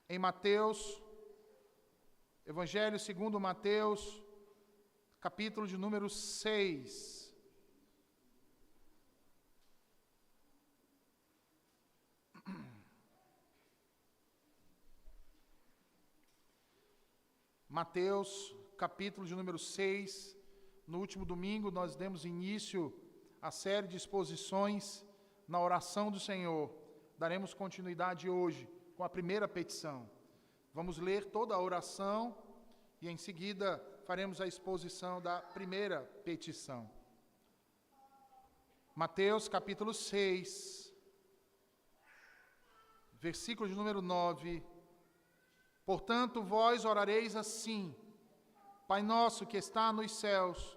em Mateus, Evangelho segundo Mateus, capítulo de número 6. Mateus, capítulo de número 6. No último domingo nós demos início à série de exposições na oração do Senhor. Daremos continuidade hoje com a primeira petição. Vamos ler toda a oração e em seguida faremos a exposição da primeira petição. Mateus capítulo 6, versículo de número 9. Portanto, vós orareis assim: Pai nosso que está nos céus,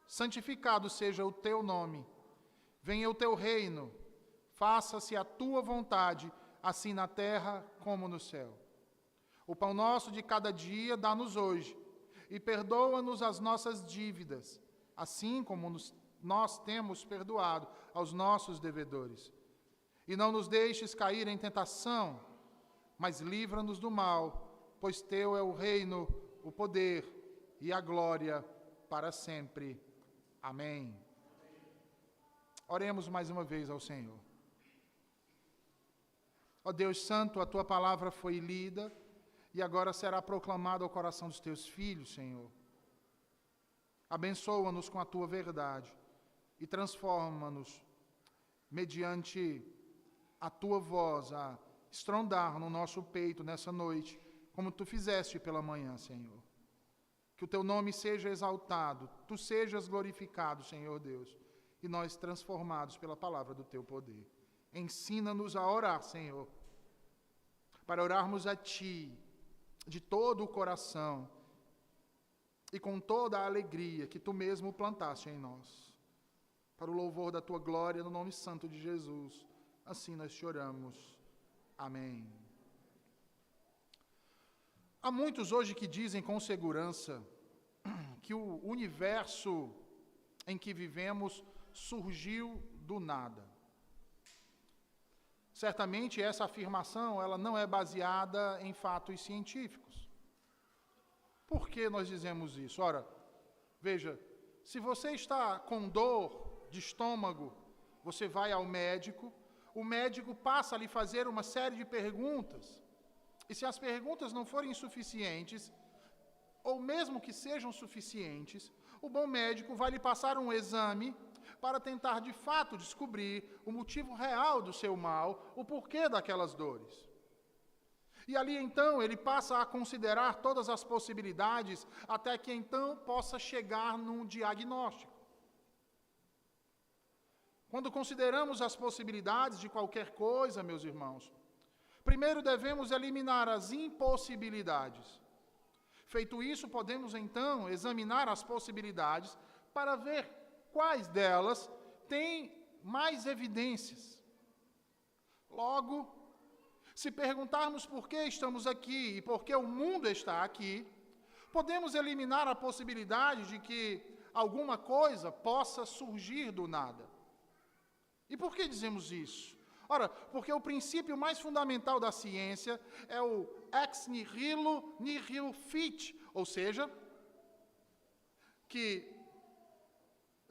santificado seja o teu nome. Venha o teu reino, faça-se a tua vontade, assim na terra como no céu. O pão nosso de cada dia dá-nos hoje, e perdoa-nos as nossas dívidas, assim como nós temos perdoado aos nossos devedores. E não nos deixes cair em tentação, mas livra-nos do mal, pois teu é o reino, o poder e a glória para sempre. Amém. Oremos mais uma vez ao Senhor. Ó Deus Santo, a tua palavra foi lida e agora será proclamada ao coração dos teus filhos, Senhor. Abençoa-nos com a tua verdade e transforma-nos mediante a tua voz a estrondar no nosso peito nessa noite, como tu fizeste pela manhã, Senhor. Que o teu nome seja exaltado, tu sejas glorificado, Senhor Deus, e nós transformados pela palavra do teu poder. Ensina-nos a orar, Senhor, para orarmos a ti de todo o coração e com toda a alegria que tu mesmo plantaste em nós. Para o louvor da tua glória, no nome santo de Jesus, assim nós te oramos. Amém. Há muitos hoje que dizem com segurança que o universo em que vivemos surgiu do nada. Certamente essa afirmação ela não é baseada em fatos científicos. Por que nós dizemos isso? Ora, veja, se você está com dor de estômago, você vai ao médico, o médico passa a lhe fazer uma série de perguntas. E se as perguntas não forem suficientes, ou mesmo que sejam suficientes, o bom médico vai lhe passar um exame para tentar de fato descobrir o motivo real do seu mal, o porquê daquelas dores. E ali então ele passa a considerar todas as possibilidades até que então possa chegar num diagnóstico. Quando consideramos as possibilidades de qualquer coisa, meus irmãos, primeiro devemos eliminar as impossibilidades. Feito isso, podemos então examinar as possibilidades para ver quais delas têm mais evidências. Logo, se perguntarmos por que estamos aqui e por que o mundo está aqui, podemos eliminar a possibilidade de que alguma coisa possa surgir do nada. E por que dizemos isso? Ora, porque o princípio mais fundamental da ciência é o ex nihilo nihil fit, ou seja, que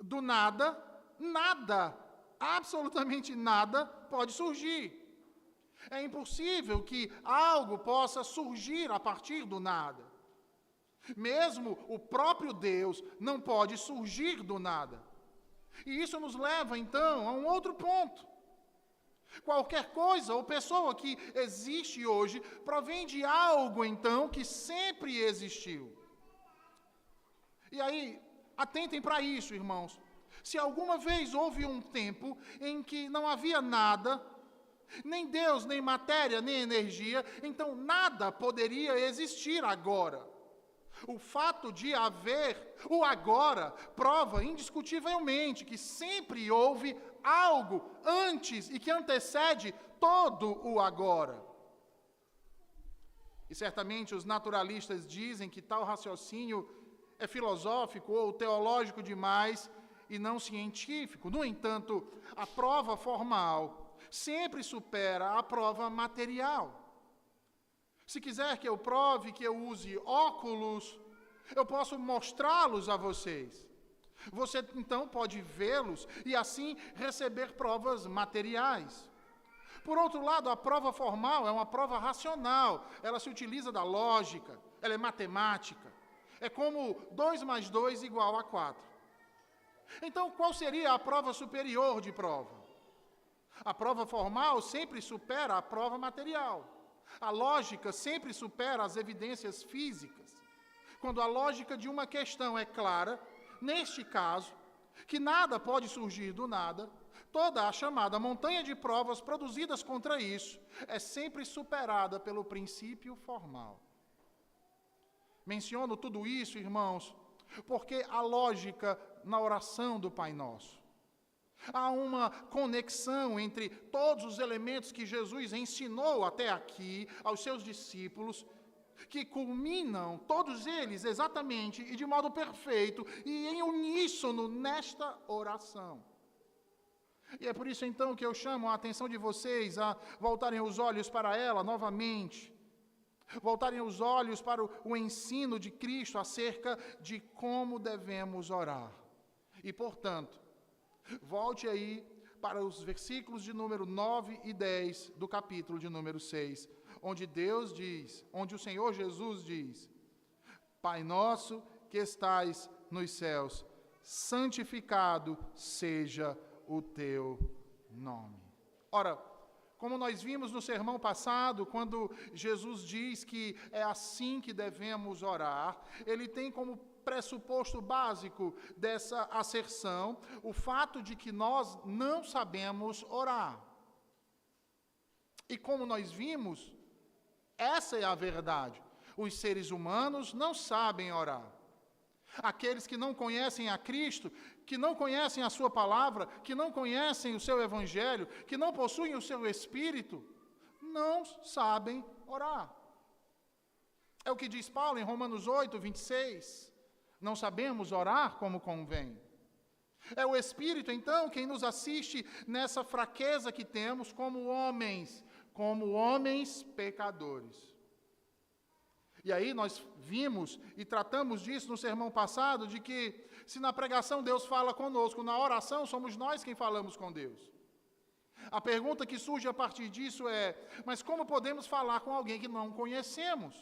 do nada, nada, absolutamente nada pode surgir. É impossível que algo possa surgir a partir do nada. Mesmo o próprio Deus não pode surgir do nada. E isso nos leva, então, a um outro ponto. Qualquer coisa ou pessoa que existe hoje provém de algo, então, que sempre existiu. E aí, atentem para isso, irmãos. Se alguma vez houve um tempo em que não havia nada, nem Deus, nem matéria, nem energia, então nada poderia existir agora. O fato de haver o agora prova indiscutivelmente que sempre houve algo antes e que antecede todo o agora. E certamente os naturalistas dizem que tal raciocínio é filosófico ou teológico demais e não científico. No entanto, a prova formal sempre supera a prova material. Se quiser que eu prove, que eu use óculos, eu posso mostrá-los a vocês. Você então pode vê-los e assim receber provas materiais. Por outro lado, a prova formal é uma prova racional. Ela se utiliza da lógica, ela é matemática. É como 2 mais 2 igual a 4. Então, qual seria a prova superior de prova? A prova formal sempre supera a prova material. A lógica sempre supera as evidências físicas. Quando a lógica de uma questão é clara, neste caso, que nada pode surgir do nada, toda a chamada montanha de provas produzidas contra isso é sempre superada pelo princípio formal. Menciono tudo isso, irmãos, porque a lógica na oração do Pai Nosso. Há uma conexão entre todos os elementos que Jesus ensinou até aqui aos seus discípulos, que culminam, todos eles, exatamente e de modo perfeito e em uníssono nesta oração. E é por isso, então, que eu chamo a atenção de vocês a voltarem os olhos para ela novamente, voltarem os olhos para o ensino de Cristo acerca de como devemos orar. E, portanto, volte aí para os versículos de número 9 e 10 do capítulo de número 6, onde Deus diz, onde o Senhor Jesus diz: Pai nosso que estais nos céus, santificado seja o teu nome. Ora, como nós vimos no sermão passado, quando Jesus diz que é assim que devemos orar, ele tem como pressuposto básico dessa asserção o fato de que nós não sabemos orar. E como nós vimos, essa é a verdade. Os seres humanos não sabem orar. Aqueles que não conhecem a Cristo, que não conhecem a sua palavra, que não conhecem o seu evangelho, que não possuem o seu Espírito, não sabem orar. É o que diz Paulo em Romanos 8, 26. Não sabemos orar como convém. É o Espírito, então, quem nos assiste nessa fraqueza que temos como homens pecadores. E aí nós vimos e tratamos disso no sermão passado, de que se na pregação Deus fala conosco, na oração somos nós quem falamos com Deus. A pergunta que surge a partir disso é: mas como podemos falar com alguém que não conhecemos?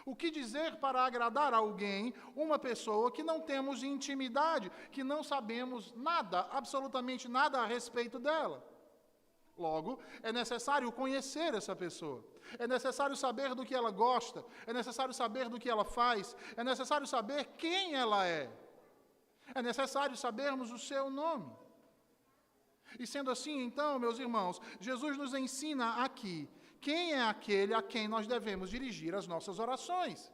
O que dizer para agradar a alguém, uma pessoa que não temos intimidade, que não sabemos nada, absolutamente nada a respeito dela? Logo, é necessário conhecer essa pessoa. É necessário saber do que ela gosta. É necessário saber do que ela faz. É necessário saber quem ela é. É necessário sabermos o seu nome. E sendo assim, então, meus irmãos, Jesus nos ensina aqui quem é aquele a quem nós devemos dirigir as nossas orações.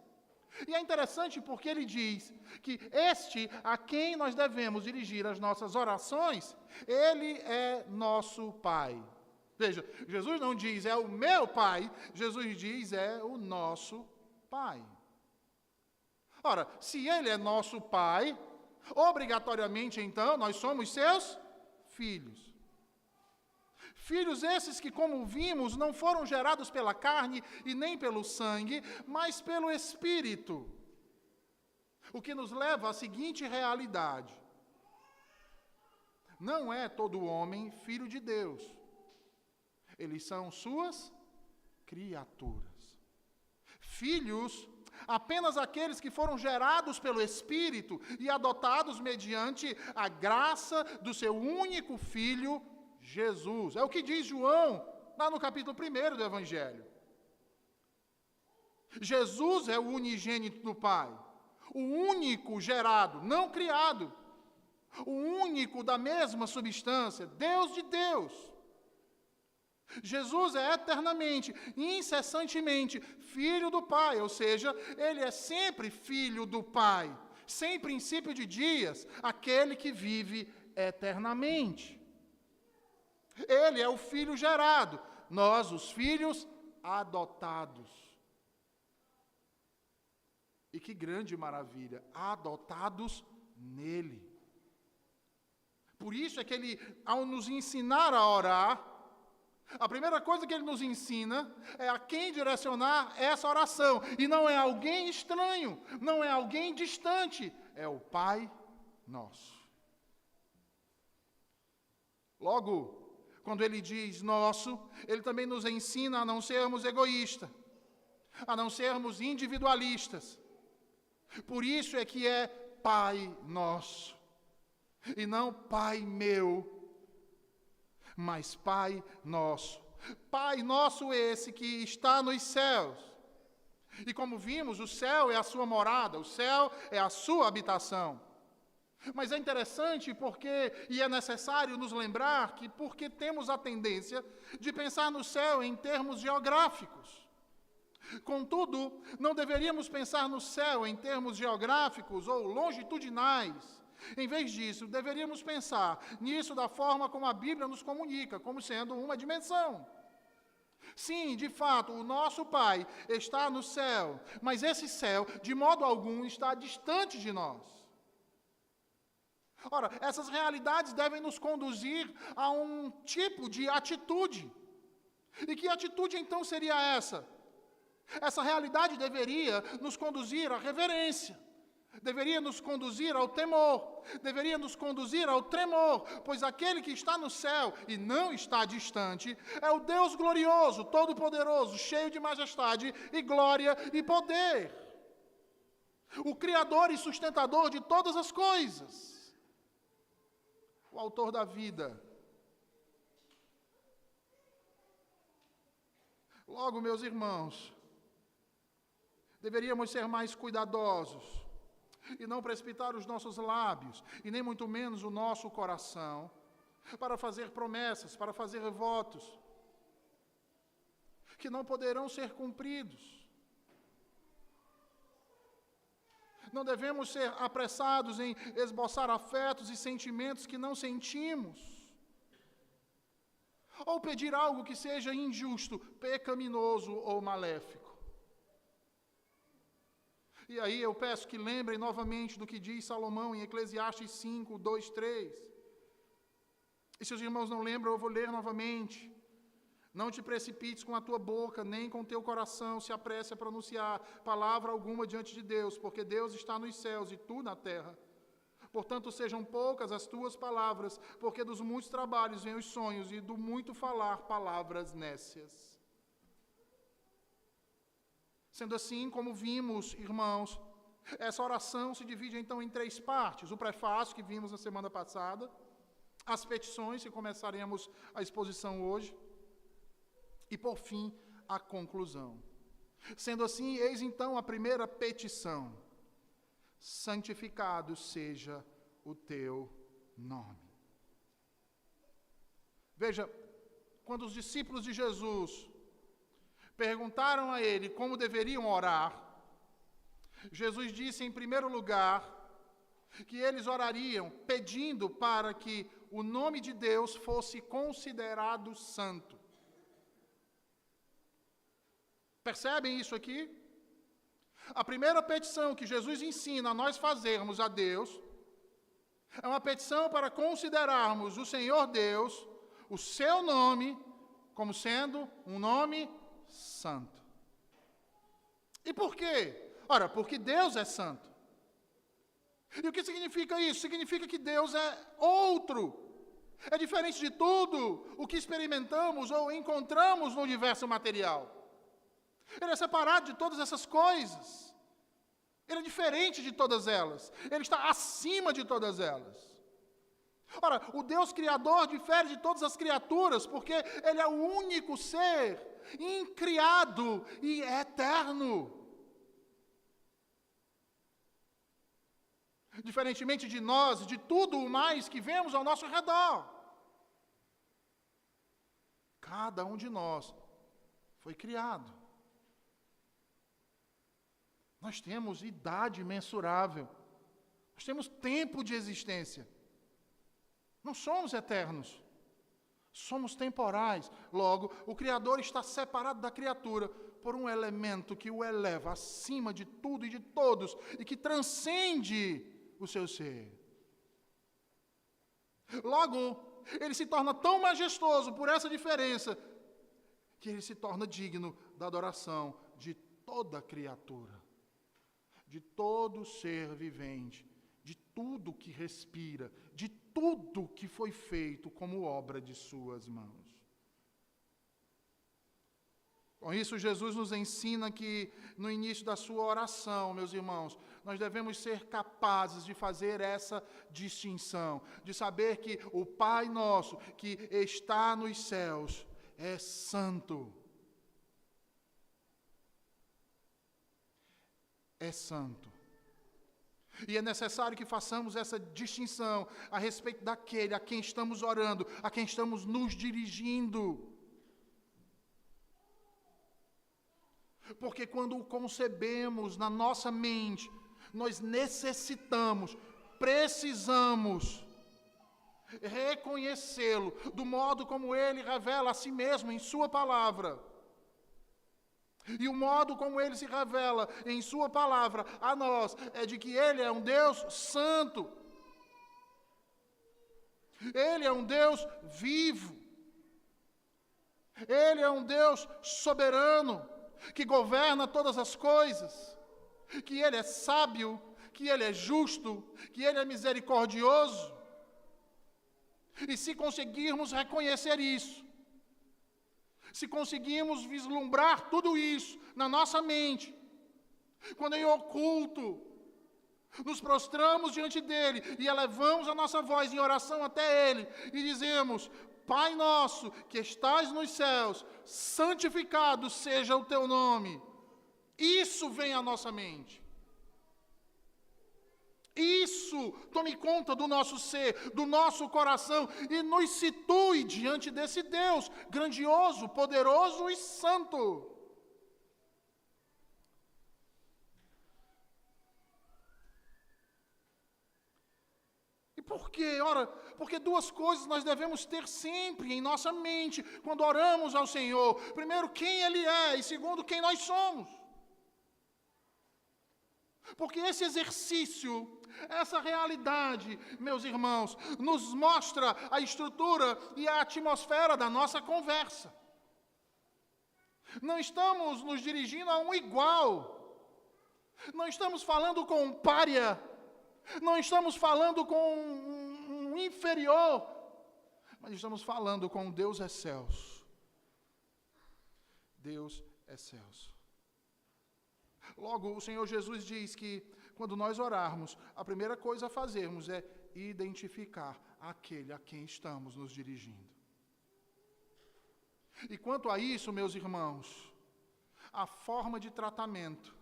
E é interessante porque ele diz que este a quem nós devemos dirigir as nossas orações, ele é nosso Pai. Veja, Jesus não diz é o meu Pai, Jesus diz é o nosso Pai. Ora, se ele é nosso Pai, obrigatoriamente então nós somos seus filhos. Filhos esses que, como vimos, não foram gerados pela carne e nem pelo sangue, mas pelo Espírito. O que nos leva à seguinte realidade: não é todo homem filho de Deus. Eles são suas criaturas. Filhos, apenas aqueles que foram gerados pelo Espírito e adotados mediante a graça do seu único Filho, Jesus. É o que diz João, lá no capítulo 1 do Evangelho. Jesus é o unigênito do Pai, o único gerado, não criado, o único da mesma substância, Deus de Deus. Jesus é eternamente, incessantemente, Filho do Pai, ou seja, ele é sempre Filho do Pai, sem princípio de dias, aquele que vive eternamente. Ele é o Filho gerado, nós os filhos adotados. E que grande maravilha, adotados nele. Por isso é que ele, ao nos ensinar a orar, A primeira coisa que ele nos ensina é a quem direcionar essa oração. E não é alguém estranho, não é alguém distante, é o Pai Nosso. Logo, quando ele diz nosso, ele também nos ensina a não sermos egoístas, a não sermos individualistas. Por isso é que é Pai Nosso, e não Pai meu, mas Pai Nosso. Pai Nosso esse que está nos céus. E como vimos, o céu é a sua morada, o céu é a sua habitação. Mas é interessante e é necessário nos lembrar que porque temos a tendência de pensar no céu em termos geográficos. Contudo, não deveríamos pensar no céu em termos geográficos ou longitudinais. Em vez disso, deveríamos pensar nisso da forma como a Bíblia nos comunica, como sendo uma dimensão. Sim, de fato, o nosso Pai está no céu, mas esse céu, de modo algum, está distante de nós. Ora, essas realidades devem nos conduzir a um tipo de atitude. E que atitude então seria essa? Essa realidade deveria nos conduzir à reverência, deveria nos conduzir ao temor, deveria nos conduzir ao tremor, pois aquele que está no céu e não está distante é o Deus glorioso, todo-poderoso, cheio de majestade e glória e poder. O Criador e sustentador de todas as coisas. O autor da vida. Logo, meus irmãos, deveríamos ser mais cuidadosos e não precipitar os nossos lábios, e nem muito menos o nosso coração, para fazer promessas, para fazer votos, que não poderão ser cumpridos. Não devemos ser apressados em esboçar afetos e sentimentos que não sentimos. Ou pedir algo que seja injusto, pecaminoso ou maléfico. E aí eu peço que lembrem novamente do que diz Salomão em Eclesiastes 5, 2, 3. E se os irmãos não lembram, eu vou ler novamente. Não te precipites com a tua boca, nem com teu coração se apresse a pronunciar palavra alguma diante de Deus, porque Deus está nos céus e tu na terra. Portanto, sejam poucas as tuas palavras, porque dos muitos trabalhos vêm os sonhos, e do muito falar palavras nécias. Sendo assim, como vimos, irmãos, essa oração se divide então em 3 partes. O prefácio, que vimos na semana passada, as petições, que começaremos a exposição hoje, e, por fim, a conclusão. Sendo assim, eis então a primeira petição. Santificado seja o teu nome. Veja, quando os discípulos de Jesus perguntaram a ele como deveriam orar, Jesus disse, em primeiro lugar, que eles orariam pedindo para que o nome de Deus fosse considerado santo. Percebem isso aqui? A primeira petição que Jesus ensina a nós fazermos a Deus é uma petição para considerarmos o Senhor Deus, o seu nome, como sendo um nome santo. E por quê? Ora, porque Deus é santo. E o que significa isso? Significa que Deus é outro. É diferente de tudo o que experimentamos ou encontramos no universo material. Ele é separado de todas essas coisas. Ele é diferente de todas elas. Ele está acima de todas elas. Ora, o Deus Criador difere de todas as criaturas, porque Ele é o único ser incriado e eterno. Diferentemente de nós e de tudo o mais que vemos ao nosso redor. Cada um de nós foi criado. Nós temos idade mensurável. Nós temos tempo de existência. Não somos eternos. Somos temporais. Logo, o Criador está separado da criatura por um elemento que o eleva acima de tudo e de todos e que transcende o seu ser. Logo, ele se torna tão majestoso por essa diferença que ele se torna digno da adoração de toda criatura, de todo ser vivente, de tudo que respira, de tudo que foi feito como obra de suas mãos. Com isso, Jesus nos ensina que, no início da sua oração, meus irmãos, nós devemos ser capazes de fazer essa distinção, de saber que o Pai nosso, que está nos céus, é santo. É santo. E é necessário que façamos essa distinção a respeito daquele a quem estamos orando, a quem estamos nos dirigindo. Porque quando o concebemos na nossa mente, nós necessitamos, precisamos reconhecê-lo do modo como ele revela a si mesmo em sua palavra. E o modo como ele se revela em sua palavra a nós é de que ele é um Deus santo. Ele é um Deus vivo. Ele é um Deus soberano, que governa todas as coisas, que ele é sábio, que ele é justo, que ele é misericordioso. E se conseguirmos reconhecer isso, se conseguirmos vislumbrar tudo isso na nossa mente, quando em oculto nos prostramos diante dele e elevamos a nossa voz em oração até ele e dizemos: Pai nosso que estás nos céus, santificado seja o teu nome. Isso vem à nossa mente. Isso tome conta do nosso ser, do nosso coração e nos situe diante desse Deus grandioso, poderoso e santo. E por quê? Ora, porque duas coisas nós devemos ter sempre em nossa mente quando oramos ao Senhor. Primeiro, quem Ele é, e segundo, quem nós somos. Porque esse exercício, essa realidade, meus irmãos, nos mostra a estrutura e a atmosfera da nossa conversa. Não estamos nos dirigindo a um igual. Não estamos falando com um pária. Não estamos falando com um inferior. Mas estamos falando com Deus excelso. Deus excelso. Logo, o Senhor Jesus diz que, quando nós orarmos, a primeira coisa a fazermos é identificar aquele a quem estamos nos dirigindo. E quanto a isso, meus irmãos, a forma de tratamento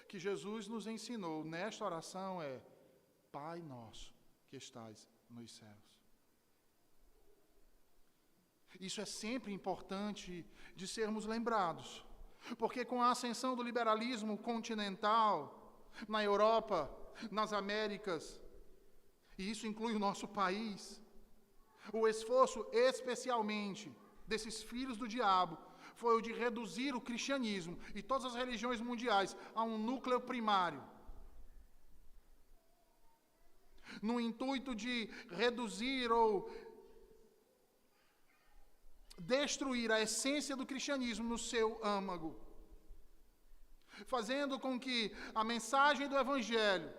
que Jesus nos ensinou nesta oração é: Pai nosso que estais nos céus. Isso é sempre importante de sermos lembrados. Porque com a ascensão do liberalismo continental, na Europa, nas Américas, e isso inclui o nosso país, o esforço especialmente desses filhos do diabo foi o de reduzir o cristianismo e todas as religiões mundiais a um núcleo primário. No intuito de reduzir ou destruir a essência do cristianismo no seu âmago, fazendo com que a mensagem do Evangelho,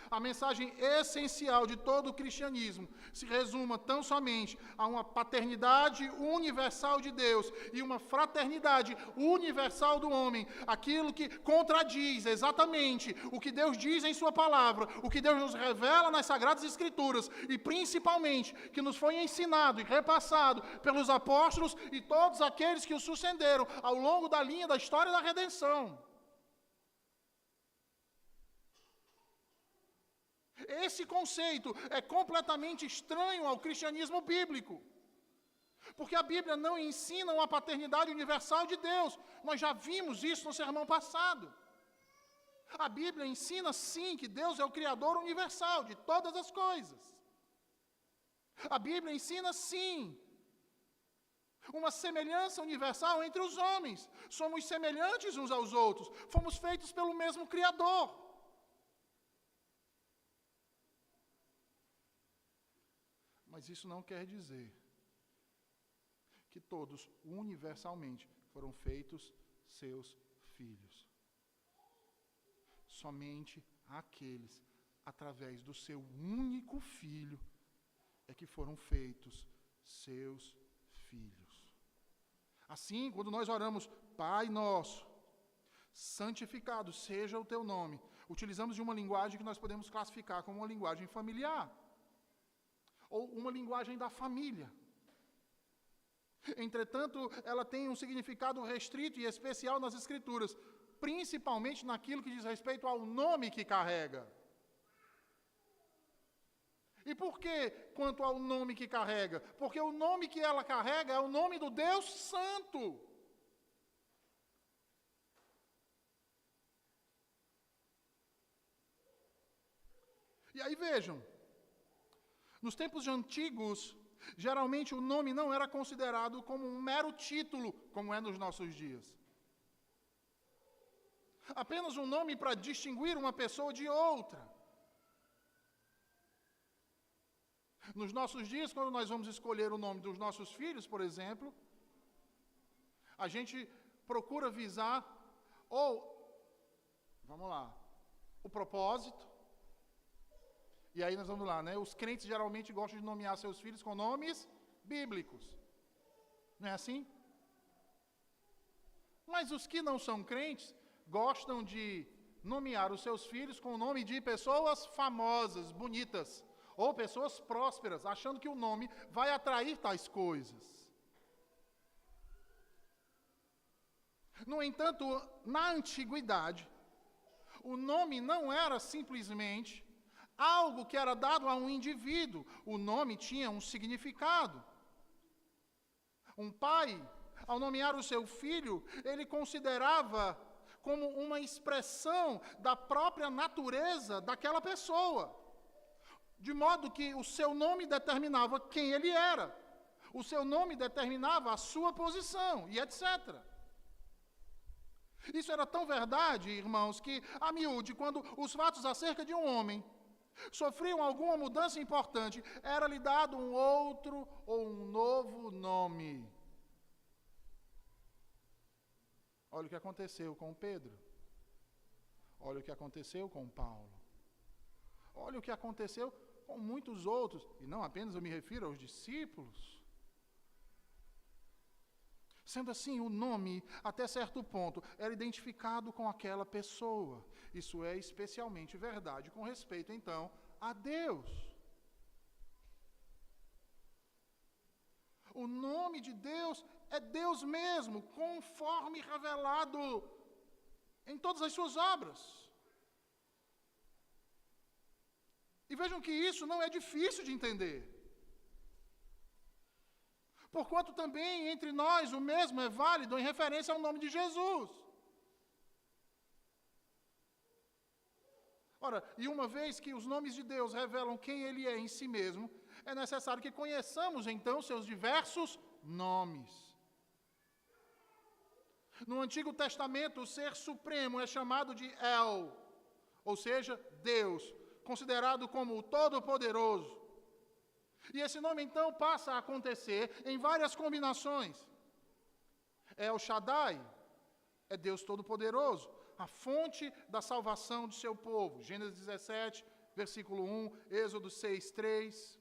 a mensagem essencial de todo o cristianismo, se resuma tão somente a uma paternidade universal de Deus e uma fraternidade universal do homem, aquilo que contradiz exatamente o que Deus diz em sua palavra, o que Deus nos revela nas Sagradas Escrituras e principalmente que nos foi ensinado e repassado pelos apóstolos e todos aqueles que o sucederam ao longo da linha da história da redenção. Esse conceito é completamente estranho ao cristianismo bíblico, porque a Bíblia não ensina uma paternidade universal de Deus. Nós já vimos isso no sermão passado. A Bíblia ensina sim que Deus é o Criador universal de todas as coisas. A Bíblia ensina sim uma semelhança universal entre os homens. Somos semelhantes uns aos outros, fomos feitos pelo mesmo Criador. Mas isso não quer dizer que todos, universalmente, foram feitos seus filhos. Somente aqueles, através do seu único filho, é que foram feitos seus filhos. Assim, quando nós oramos, Pai nosso, santificado seja o teu nome, utilizamos de uma linguagem que nós podemos classificar como uma linguagem familiar, ou uma linguagem da família. Entretanto, ela tem um significado restrito e especial nas Escrituras, principalmente naquilo que diz respeito ao nome que carrega. E por que quanto ao nome que carrega? Porque o nome que ela carrega é o nome do Deus Santo. E aí vejam, nos tempos antigos, geralmente o nome não era considerado como um mero título, como é nos nossos dias. Apenas um nome para distinguir uma pessoa de outra. Nos nossos dias, quando nós vamos escolher o nome dos nossos filhos, por exemplo, a gente procura visar, o propósito. E aí nós vamos lá, né? Os crentes geralmente gostam de nomear seus filhos com nomes bíblicos. Não é assim? Mas os que não são crentes gostam de nomear os seus filhos com o nome de pessoas famosas, bonitas, ou pessoas prósperas, achando que o nome vai atrair tais coisas. No entanto, na antiguidade, o nome não era simplesmente algo que era dado a um indivíduo. O nome tinha um significado. Um pai, ao nomear o seu filho, ele considerava como uma expressão da própria natureza daquela pessoa. De modo que o seu nome determinava quem ele era. O seu nome determinava a sua posição, e etc. Isso era tão verdade, irmãos, que a miúde, quando os fatos acerca de um homem sofriam alguma mudança importante, era-lhe dado um outro ou um novo nome. Olha o que aconteceu com Pedro. Olha o que aconteceu com Paulo. Olha o que aconteceu com muitos outros, e não apenas eu me refiro aos discípulos. Sendo assim, o nome, até certo ponto, era identificado com aquela pessoa. Isso é especialmente verdade com respeito, então, a Deus. O nome de Deus é Deus mesmo, conforme revelado em todas as suas obras. E vejam que isso não é difícil de entender. Porquanto também entre nós o mesmo é válido em referência ao nome de Jesus. Ora, e uma vez que os nomes de Deus revelam quem Ele é em si mesmo, é necessário que conheçamos então seus diversos nomes. No Antigo Testamento, o ser supremo é chamado de El, ou seja, Deus, considerado como o Todo-Poderoso. E esse nome, então, passa a acontecer em várias combinações. El Shaddai é Deus Todo-Poderoso, a fonte da salvação do seu povo. Gênesis 17, versículo 1, Êxodo 6, 3.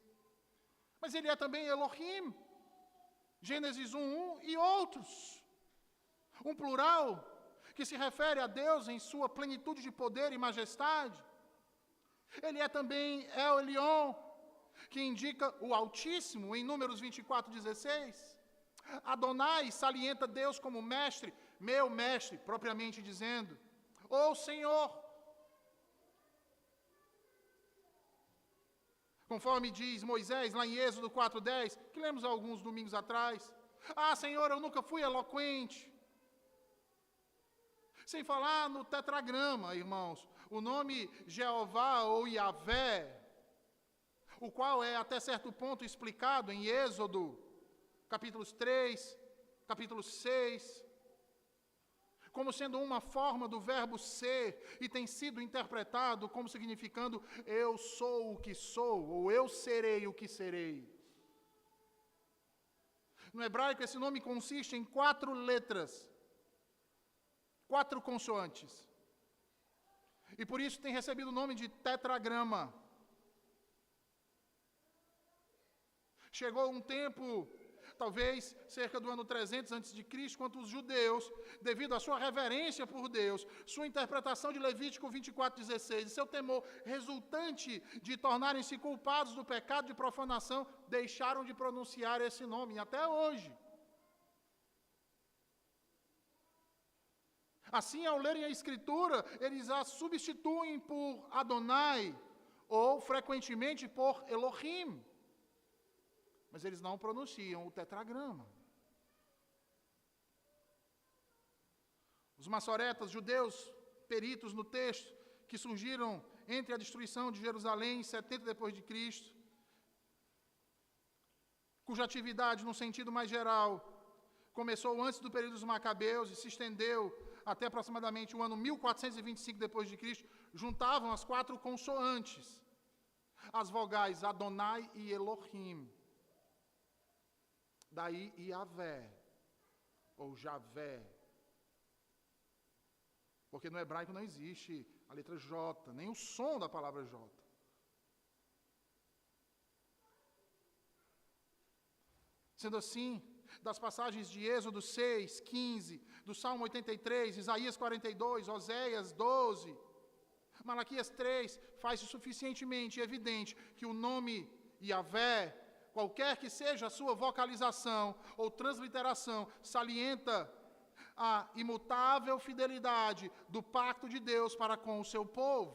Mas ele é também Elohim, Gênesis 1, 1 e outros. Um plural que se refere a Deus em sua plenitude de poder e majestade. Ele é também El Elyon, que indica o Altíssimo, em Números 24, 16. Adonai salienta Deus como mestre, meu mestre, propriamente dizendo, ou Senhor. Conforme diz Moisés, lá em Êxodo 4:10, que lemos alguns domingos atrás. Ah, Senhor, eu nunca fui eloquente. Sem falar no tetragrama, irmãos, o nome Jeová ou Yahvé, o qual é até certo ponto explicado em Êxodo, capítulos 3, capítulo 6, como sendo uma forma do verbo ser, e tem sido interpretado como significando eu sou o que sou, ou eu serei o que serei. No hebraico, esse nome consiste em 4 letras, 4 consoantes. E por isso tem recebido o nome de tetragrama. Chegou um tempo, talvez cerca do ano 300 a.C., quando os judeus, devido à sua reverência por Deus, sua interpretação de Levítico 24:16 e seu temor resultante de tornarem-se culpados do pecado de profanação, deixaram de pronunciar esse nome, até hoje. Assim, ao lerem a Escritura, eles a substituem por Adonai, ou frequentemente por Elohim. Mas eles não pronunciam o tetragrama. Os maçoretas, judeus, peritos no texto, que surgiram entre a destruição de Jerusalém em 70 depois de Cristo, cuja atividade, no sentido mais geral, começou antes do período dos Macabeus e se estendeu até aproximadamente o ano 1425 depois de Cristo, juntavam as 4 consoantes, as vogais Adonai e Elohim. Daí Yahvé, ou Javé. Porque no hebraico não existe a letra J, nem o som da palavra J. Sendo assim, das passagens de Êxodo 6, 15, do Salmo 83, Isaías 42, Oséias 12, Malaquias 3, faz-se suficientemente evidente que o nome Yahvé, qualquer que seja a sua vocalização ou transliteração, salienta a imutável fidelidade do pacto de Deus para com o seu povo.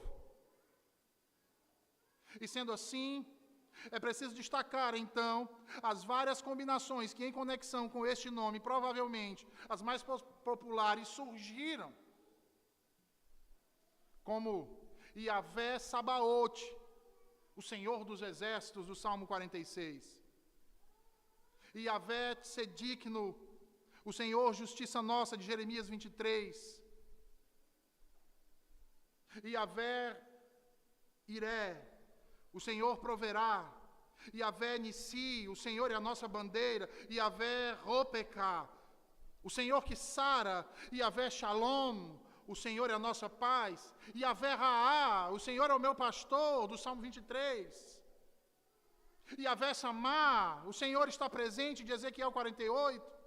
E sendo assim, é preciso destacar, então, as várias combinações que, em conexão com este nome, provavelmente as mais populares, surgiram, como Yahvé Sabaote, o Senhor dos Exércitos, do Salmo 46. Yahvé Tsedikno, o Senhor Justiça Nossa, de Jeremias 23. Yahvé Iré, o Senhor proverá. Yahvé Nissi, o Senhor é a nossa bandeira. Yahvé Ropecá, o Senhor que sara. Yahvé Shalom, o Senhor é a nossa paz. Yahvé Raá, o Senhor é o meu pastor, do Salmo 23. Yahvé Samá, o Senhor está presente, de Ezequiel 48.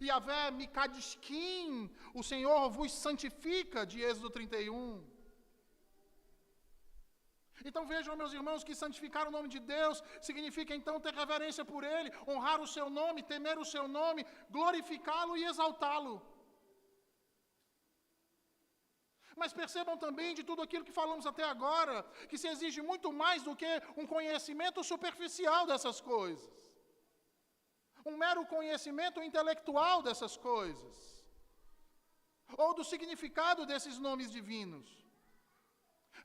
Yahvé Mikadishkim, o Senhor vos santifica, de Êxodo 31. Então vejam, meus irmãos, que santificar o nome de Deus significa então ter reverência por Ele, honrar o seu nome, temer o seu nome, glorificá-lo e exaltá-lo. Mas percebam também de tudo aquilo que falamos até agora, que se exige muito mais do que um conhecimento superficial dessas coisas. Um mero conhecimento intelectual dessas coisas. Ou do significado desses nomes divinos.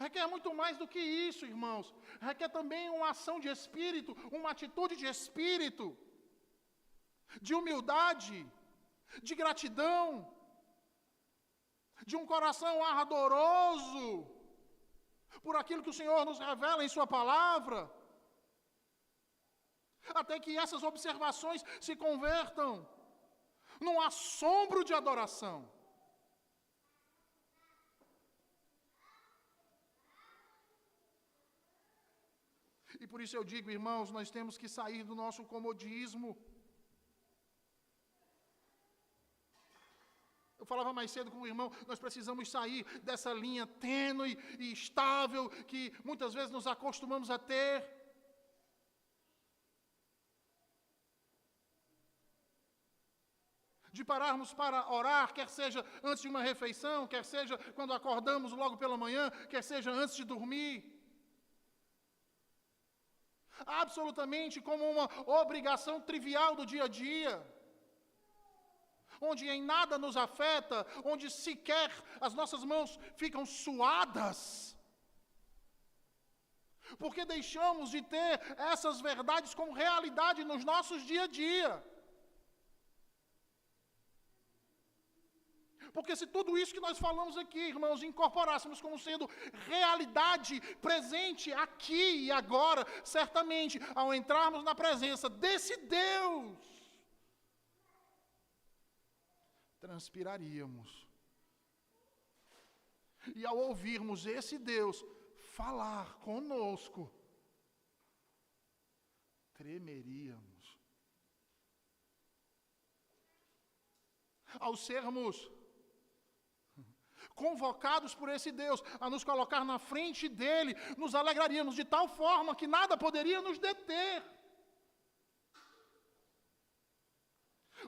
Requer muito mais do que isso, irmãos. Requer também uma ação de espírito, uma atitude de espírito, de humildade, de gratidão, de um coração ardoroso por aquilo que o Senhor nos revela em Sua palavra, até que essas observações se convertam num assombro de adoração. E por isso eu digo, irmãos, nós temos que sair do nosso comodismo. Eu falava mais cedo com o irmão, nós precisamos sair dessa linha tênue e estável que muitas vezes nos acostumamos a ter. De pararmos para orar, quer seja antes de uma refeição, quer seja quando acordamos logo pela manhã, quer seja antes de dormir. Absolutamente como uma obrigação trivial do dia a dia, onde em nada nos afeta, onde sequer as nossas mãos ficam suadas, porque deixamos de ter essas verdades como realidade nos nossos dia a dia. Porque se tudo isso que nós falamos aqui, irmãos, incorporássemos como sendo realidade presente aqui e agora, certamente, ao entrarmos na presença desse Deus, transpiraríamos. E ao ouvirmos esse Deus falar conosco, tremeríamos. Ao sermos convocados por esse Deus a nos colocar na frente dele, nos alegraríamos de tal forma que nada poderia nos deter.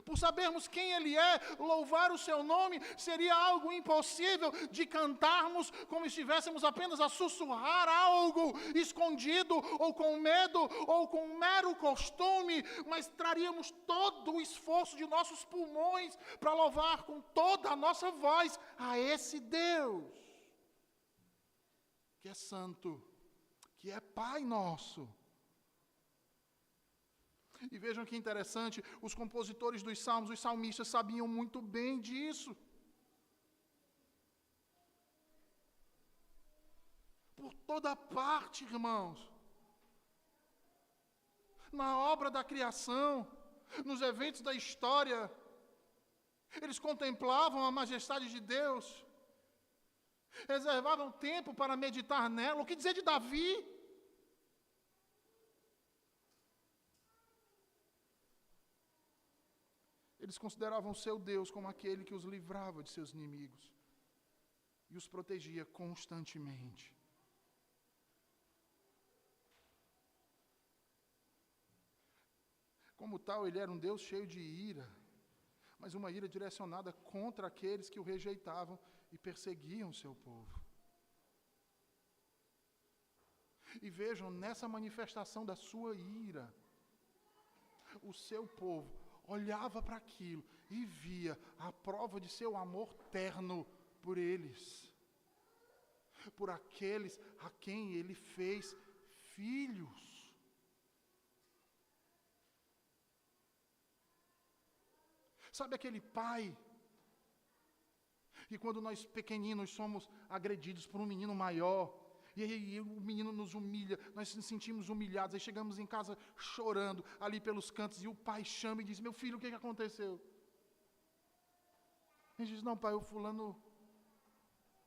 Por sabermos quem ele é, louvar o seu nome seria algo impossível de cantarmos como estivéssemos apenas a sussurrar algo escondido, ou com medo, ou com um mero costume, mas traríamos todo o esforço de nossos pulmões para louvar com toda a nossa voz a esse Deus, que é santo, que é Pai nosso. E vejam que interessante, os compositores dos salmos, os salmistas sabiam muito bem disso. Por toda parte, irmãos. Na obra da criação, nos eventos da história, eles contemplavam a majestade de Deus, reservavam tempo para meditar nela. O que dizer de Davi? Eles consideravam seu Deus como aquele que os livrava de seus inimigos e os protegia constantemente. Como tal, ele era um Deus cheio de ira, mas uma ira direcionada contra aqueles que o rejeitavam e perseguiam o seu povo. E vejam, nessa manifestação da sua ira, o seu povo olhava para aquilo e via a prova de seu amor terno por eles, por aqueles a quem ele fez filhos. Sabe aquele pai que quando nós pequeninos somos agredidos por um menino maior, e aí o menino nos humilha, nós nos sentimos humilhados, aí chegamos em casa chorando, ali pelos cantos, e o pai chama e diz: meu filho, o que aconteceu? Ele diz: não, pai, o fulano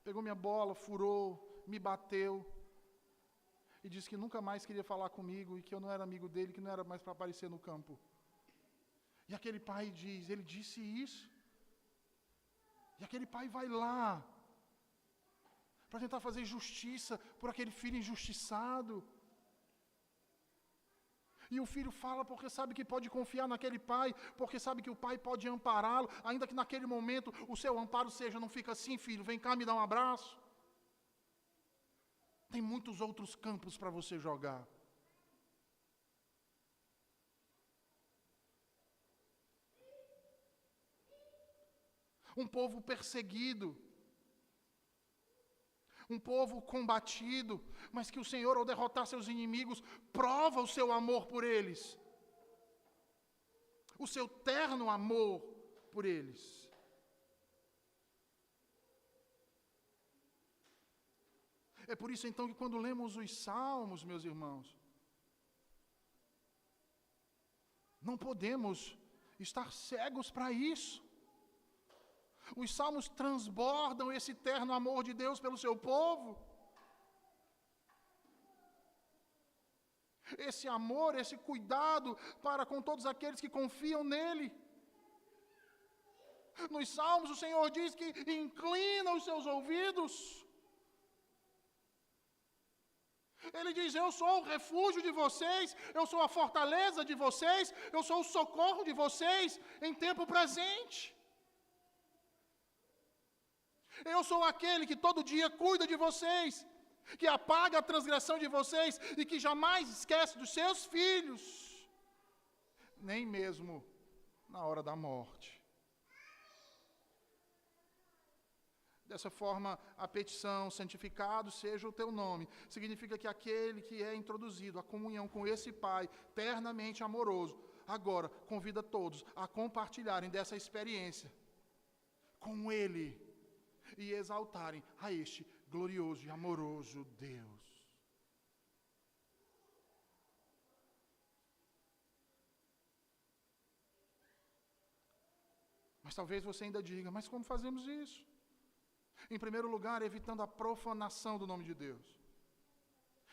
pegou minha bola, furou, me bateu, e disse que nunca mais queria falar comigo, e que eu não era amigo dele, que não era mais para aparecer no campo. E aquele pai diz: ele disse isso? E aquele pai vai lá, para tentar fazer justiça por aquele filho injustiçado. E o filho fala porque sabe que pode confiar naquele pai, porque sabe que o pai pode ampará-lo, ainda que naquele momento o seu amparo seja: não fica assim, filho, vem cá me dar um abraço. Tem muitos outros campos para você jogar. Um povo perseguido, um povo combatido, mas que o Senhor, ao derrotar seus inimigos, prova o seu amor por eles, o seu terno amor por eles. É por isso então que quando lemos os salmos, meus irmãos, não podemos estar cegos para isso. Os salmos transbordam esse terno amor de Deus pelo seu povo. Esse amor, esse cuidado para com todos aqueles que confiam nele. Nos salmos o Senhor diz que inclina os seus ouvidos. Ele diz: eu sou o refúgio de vocês, eu sou a fortaleza de vocês, eu sou o socorro de vocês em tempo presente. Eu sou aquele que todo dia cuida de vocês, que apaga a transgressão de vocês e que jamais esquece dos seus filhos, nem mesmo na hora da morte. Dessa forma, a petição, santificado seja o teu nome, significa que aquele que é introduzido à comunhão com esse Pai, ternamente amoroso, agora convida todos a compartilharem dessa experiência, com Ele e exaltarem a este glorioso e amoroso Deus. Mas talvez você ainda diga, mas como fazemos isso? Em primeiro lugar, evitando a profanação do nome de Deus.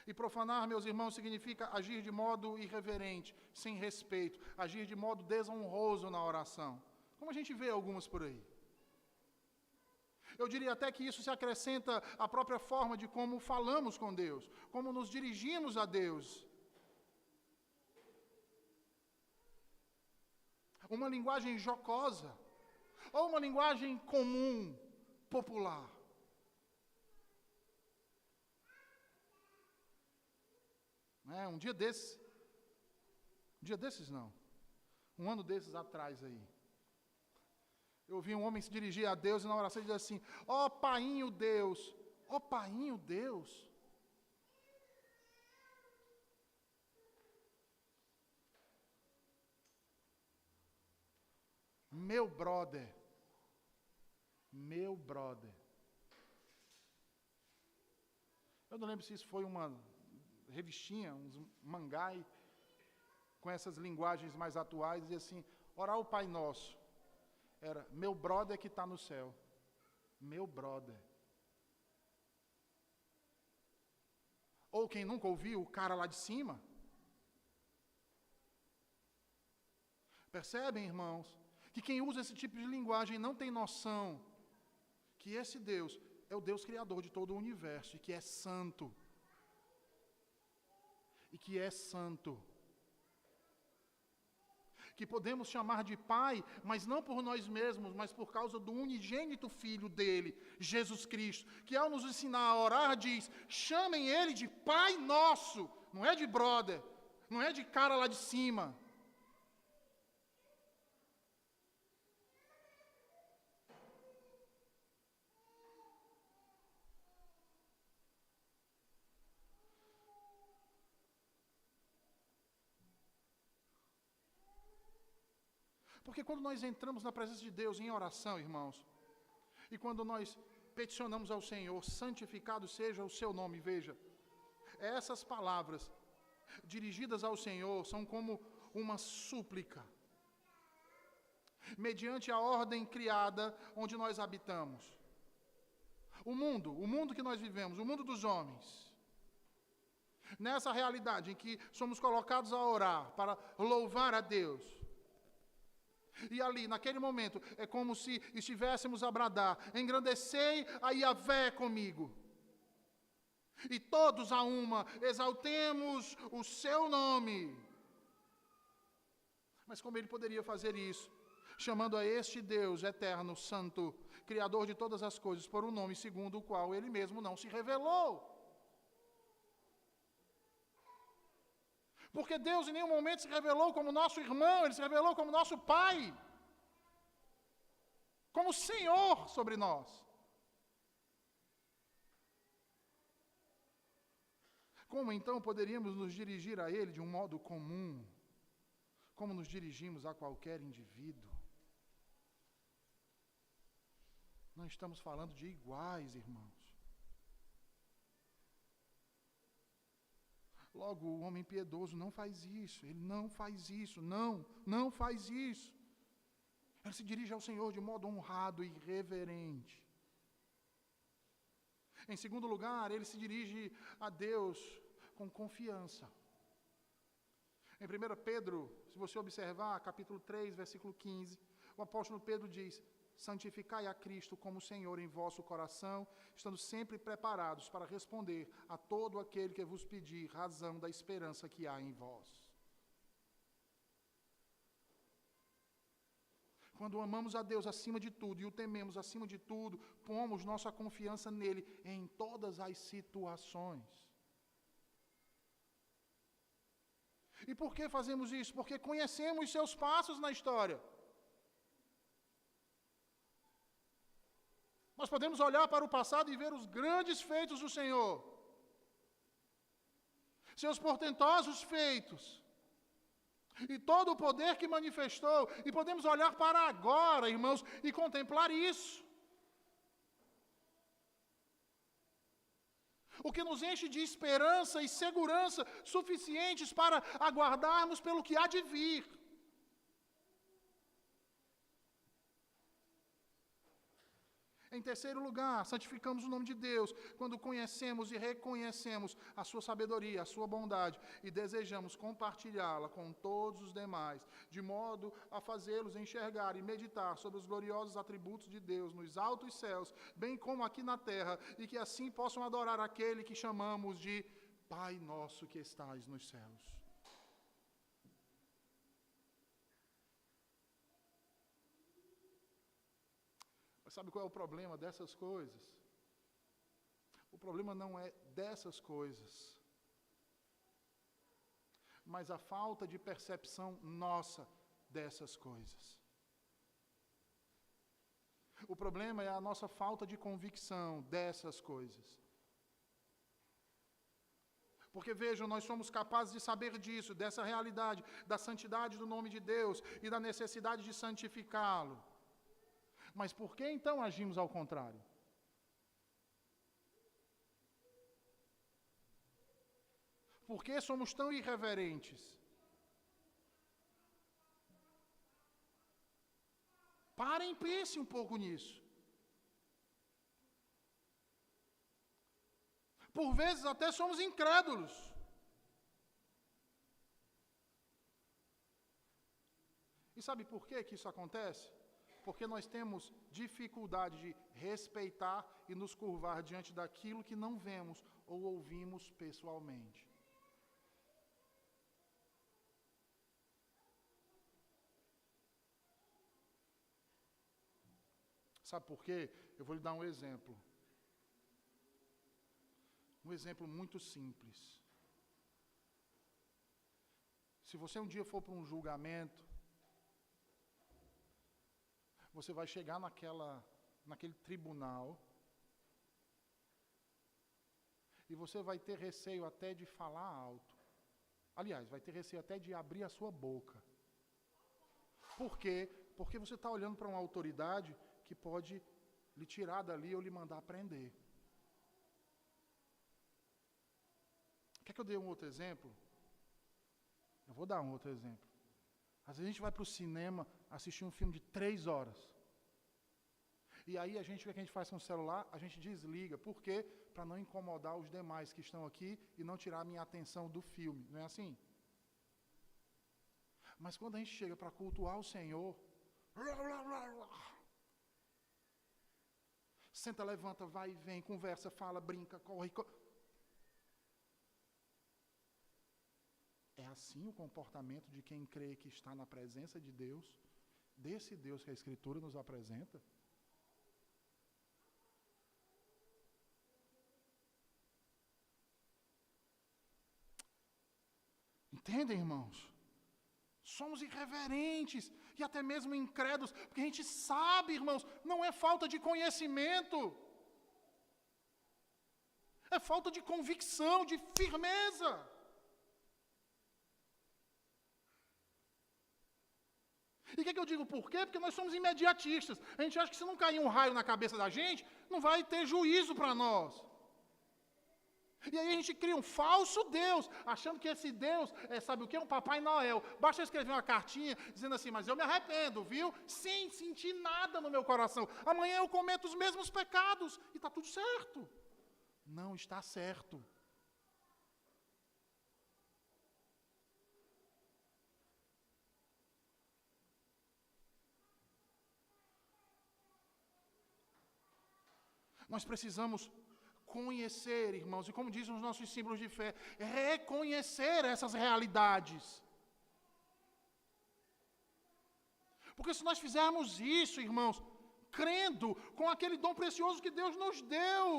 E profanar, meus irmãos, significa agir de modo irreverente, sem respeito, agir de modo desonroso na oração. Como a gente vê algumas por aí. Eu diria até que isso se acrescenta à própria forma de como falamos com Deus, como nos dirigimos a Deus. Uma linguagem jocosa, ou uma linguagem comum, popular. Um dia desses não, um ano desses atrás aí, eu ouvi um homem se dirigir a Deus e na oração dizer assim, ó Painho Deus, ó Painho Deus. Meu brother. Eu não lembro se isso foi uma revistinha, uns mangai, com essas linguagens mais atuais, e assim, orar o Pai Nosso. Era, meu brother que está no céu. Meu brother. Ou quem nunca ouviu, o cara lá de cima. Percebem, irmãos, que quem usa esse tipo de linguagem não tem noção que esse Deus é o Deus criador de todo o universo e que é santo. Que podemos chamar de Pai, mas não por nós mesmos, mas por causa do unigênito Filho dele, Jesus Cristo, que ao nos ensinar a orar diz, chamem ele de Pai Nosso, não é de brother, não é de cara lá de cima. Porque quando nós entramos na presença de Deus em oração, irmãos, e quando nós peticionamos ao Senhor, santificado seja o seu nome, veja, essas palavras dirigidas ao Senhor são como uma súplica, mediante a ordem criada onde nós habitamos. O mundo que nós vivemos, o mundo dos homens, nessa realidade em que somos colocados a orar para louvar a Deus, e ali, naquele momento, é como se estivéssemos a bradar, engrandecei a Yahvé comigo. E todos a uma, exaltemos o seu nome. Mas como ele poderia fazer isso? Chamando a este Deus eterno, santo, Criador de todas as coisas, por um nome segundo o qual ele mesmo não se revelou. Porque Deus em nenhum momento se revelou como nosso irmão, Ele se revelou como nosso Pai. Como Senhor sobre nós. Como então poderíamos nos dirigir a Ele de um modo comum, como nos dirigimos a qualquer indivíduo? Não estamos falando de iguais, irmãos. Logo, o homem piedoso não faz isso, ele não faz isso, não faz isso. Ele se dirige ao Senhor de modo honrado e reverente. Em segundo lugar, ele se dirige a Deus com confiança. Em 1 Pedro, se você observar, capítulo 3, versículo 15, o apóstolo Pedro diz, santificai a Cristo como Senhor em vosso coração, estando sempre preparados para responder a todo aquele que vos pedir razão da esperança que há em vós. Quando amamos a Deus acima de tudo e o tememos acima de tudo, pomos nossa confiança nele em todas as situações. E por que fazemos isso? Porque conhecemos seus passos na história. Nós podemos olhar para o passado e ver os grandes feitos do Senhor. Seus portentosos feitos. E todo o poder que manifestou. E podemos olhar para agora, irmãos, e contemplar isso. O que nos enche de esperança e segurança suficientes para aguardarmos pelo que há de vir. Em terceiro lugar, santificamos o nome de Deus quando conhecemos e reconhecemos a sua sabedoria, a sua bondade e desejamos compartilhá-la com todos os demais, de modo a fazê-los enxergar e meditar sobre os gloriosos atributos de Deus nos altos céus, bem como aqui na terra, e que assim possam adorar aquele que chamamos de Pai nosso que estais nos céus. Sabe qual é o problema dessas coisas? O problema não é dessas coisas, mas a falta de percepção nossa dessas coisas. O problema é a nossa falta de convicção dessas coisas. Porque vejam, nós somos capazes de saber disso, dessa realidade, da santidade do nome de Deus e da necessidade de santificá-lo. Mas por que então agimos ao contrário? Por que somos tão irreverentes? Parem e pensem um pouco nisso. Por vezes até somos incrédulos. E sabe por que isso acontece? Porque nós temos dificuldade de respeitar e nos curvar diante daquilo que não vemos ou ouvimos pessoalmente. Sabe por quê? Eu vou lhe dar um exemplo. Um exemplo muito simples. Se você um dia for para um julgamento, você vai chegar naquele tribunal e você vai ter receio até de falar alto. Aliás, vai ter receio até de abrir a sua boca. Por quê? Porque você está olhando para uma autoridade que pode lhe tirar dali ou lhe mandar prender. Quer que eu dê um outro exemplo? Eu vou dar um outro exemplo. Às vezes a gente vai para o cinema assistir um filme de 3 horas. E aí o que a gente faz com o celular? A gente desliga. Por quê? Para não incomodar os demais que estão aqui e não tirar a minha atenção do filme. Não é assim? Mas quando a gente chega para cultuar o Senhor, senta, levanta, vai e vem, conversa, fala, brinca, corre. É assim o comportamento de quem crê que está na presença de Deus, desse Deus que a Escritura nos apresenta? Entendem, irmãos? Somos irreverentes e até mesmo incrédulos, porque a gente sabe, irmãos, não é falta de conhecimento, é falta de convicção, de firmeza. E o que eu digo por quê? Porque nós somos imediatistas. A gente acha que se não cair um raio na cabeça da gente, não vai ter juízo para nós. E aí a gente cria um falso Deus, achando que esse Deus sabe o que? Um Papai Noel. Basta eu escrever uma cartinha dizendo assim, mas eu me arrependo, viu? Sem sentir nada no meu coração. Amanhã eu cometo os mesmos pecados e está tudo certo. Não está certo. Nós precisamos conhecer, irmãos, e como dizem os nossos símbolos de fé, reconhecer essas realidades. Porque se nós fizermos isso, irmãos, crendo com aquele dom precioso que Deus nos deu,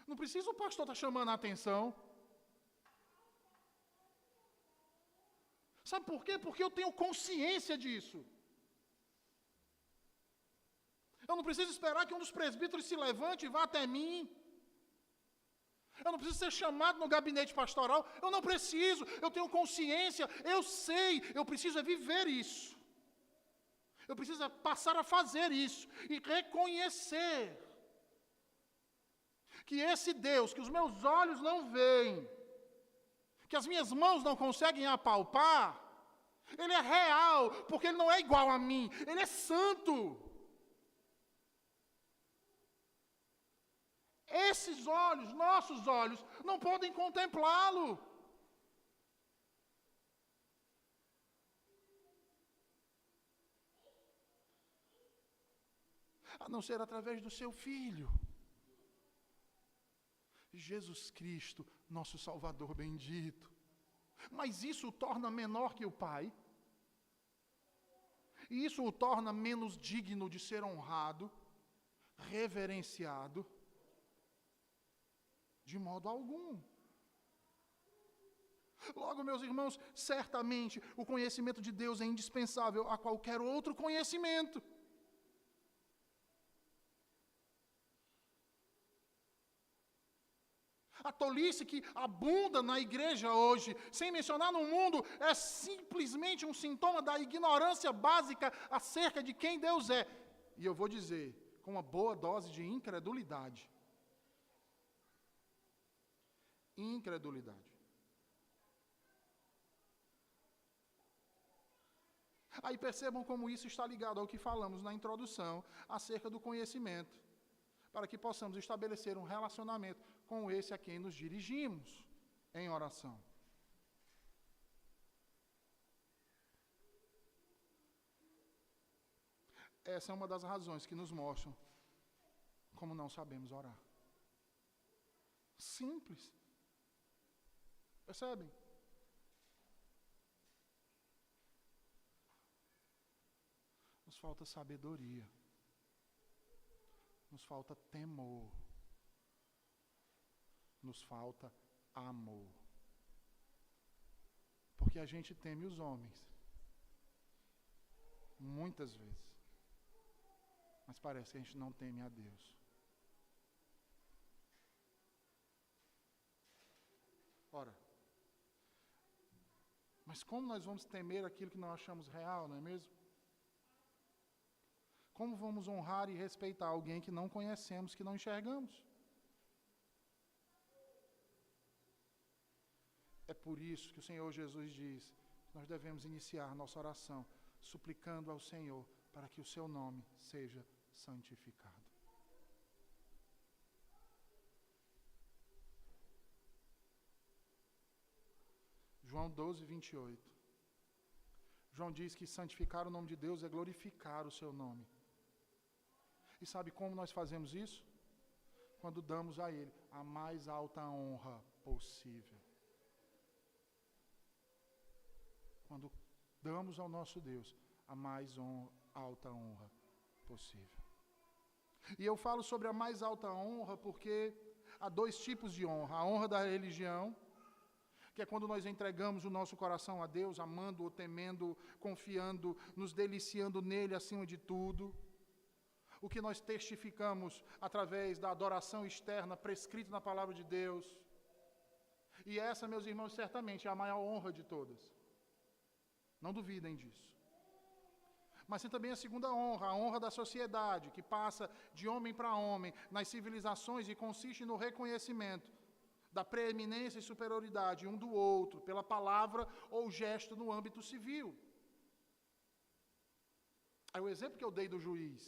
não precisa o pastor estar chamando a atenção. Sabe por quê? Porque eu tenho consciência disso. Eu não preciso esperar que um dos presbíteros se levante e vá até mim. Eu não preciso ser chamado no gabinete pastoral. Eu não preciso. Eu tenho consciência. Eu sei. Eu preciso é viver isso. Eu preciso passar a fazer isso. E reconhecer que esse Deus, que os meus olhos não veem, que as minhas mãos não conseguem apalpar, Ele é real, porque Ele não é igual a mim. Ele é santo. Esses olhos, nossos olhos, não podem contemplá-lo. A não ser através do seu Filho. Jesus Cristo, nosso Salvador bendito. Mas isso o torna menor que o Pai. E isso o torna menos digno de ser honrado, reverenciado, de modo algum. Logo, meus irmãos, certamente o conhecimento de Deus é indispensável a qualquer outro conhecimento. A tolice que abunda na igreja hoje, sem mencionar no mundo, é simplesmente um sintoma da ignorância básica acerca de quem Deus é. E eu vou dizer, com uma boa dose de incredulidade. Incredulidade. Aí percebam como isso está ligado ao que falamos na introdução acerca do conhecimento, para que possamos estabelecer um relacionamento com esse a quem nos dirigimos em oração. Essa é uma das razões que nos mostram como não sabemos orar. Simples. Percebem? Nos falta sabedoria. Nos falta temor. Nos falta amor. Porque a gente teme os homens. Muitas vezes. Mas parece que a gente não teme a Deus. Ora, mas como nós vamos temer aquilo que não achamos real, não é mesmo? Como vamos honrar e respeitar alguém que não conhecemos, que não enxergamos? É por isso que o Senhor Jesus diz que nós devemos iniciar nossa oração suplicando ao Senhor para que o seu nome seja santificado. João 12, 28. João diz que santificar o nome de Deus é glorificar o seu nome. E sabe como nós fazemos isso? Quando damos a Ele a mais alta honra possível. Quando damos ao nosso Deus a mais alta honra possível. E eu falo sobre a mais alta honra porque há dois tipos de honra. A honra da religião, que é quando nós entregamos o nosso coração a Deus, amando-o, temendo, confiando, nos deliciando nele acima de tudo. O que nós testificamos através da adoração externa prescrita na palavra de Deus. E essa, meus irmãos, certamente é a maior honra de todas. Não duvidem disso. Mas tem também a segunda honra, a honra da sociedade, que passa de homem para homem nas civilizações e consiste no reconhecimento da preeminência e superioridade um do outro, pela palavra ou gesto no âmbito civil. É o exemplo que eu dei do juiz.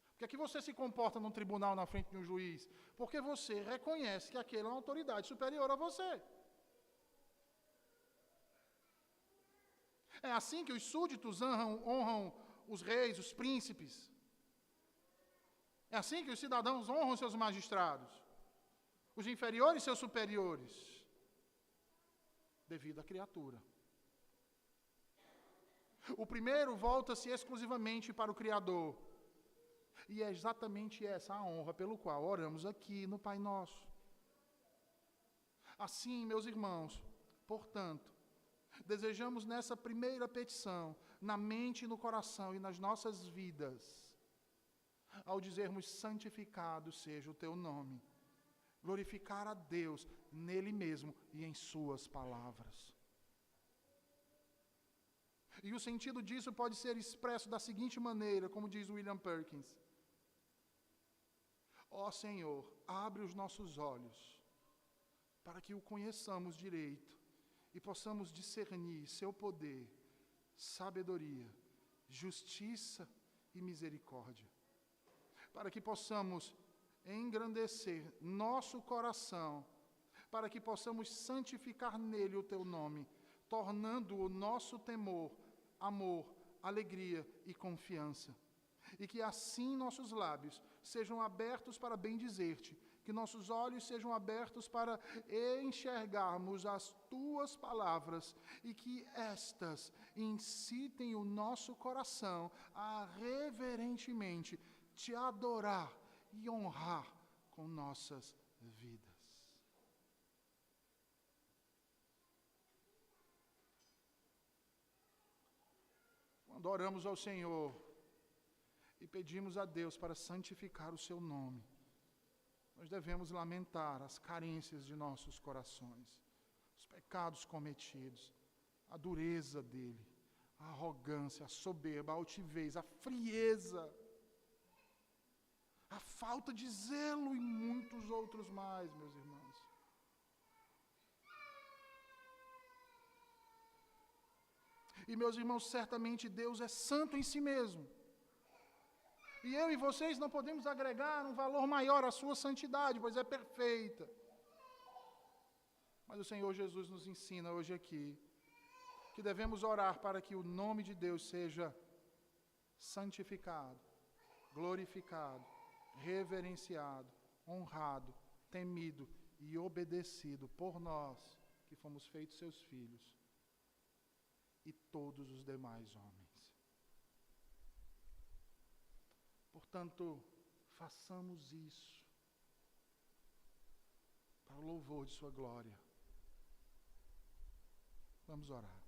Porque aqui você se comporta num tribunal na frente de um juiz, porque você reconhece que aquele é uma autoridade superior a você. É assim que os súditos honram os reis, os príncipes. É assim que os cidadãos honram seus magistrados. Os inferiores seus superiores. Devido à criatura. O primeiro volta-se exclusivamente para o Criador. E é exatamente essa a honra pelo qual oramos aqui no Pai Nosso. Assim, meus irmãos, portanto, desejamos nessa primeira petição, na mente e no coração e nas nossas vidas, ao dizermos santificado seja o teu nome, glorificar a Deus nele mesmo e em suas palavras. E o sentido disso pode ser expresso da seguinte maneira, como diz William Perkins: ó Senhor, abre os nossos olhos para que o conheçamos direito e possamos discernir seu poder, sabedoria, justiça e misericórdia, para que possamos engrandecer nosso coração, para que possamos santificar nele o teu nome, tornando o nosso temor, amor, alegria e confiança. E que assim nossos lábios sejam abertos para bendizer-te, que nossos olhos sejam abertos para enxergarmos as tuas palavras e que estas incitem o nosso coração a reverentemente te adorar e honrar com nossas vidas. Quando oramos ao Senhor e pedimos a Deus para santificar o seu nome, nós devemos lamentar as carências de nossos corações, os pecados cometidos, a dureza dele, a arrogância, a soberba, a altivez, a frieza, a falta de zelo e muitos outros mais, meus irmãos. E, meus irmãos, certamente Deus é santo em si mesmo. E eu e vocês não podemos agregar um valor maior à sua santidade, pois é perfeita. Mas o Senhor Jesus nos ensina hoje aqui que devemos orar para que o nome de Deus seja santificado, glorificado, reverenciado, honrado, temido e obedecido por nós, que fomos feitos seus filhos, e todos os demais homens. Portanto, façamos isso para o louvor de sua glória. Vamos orar.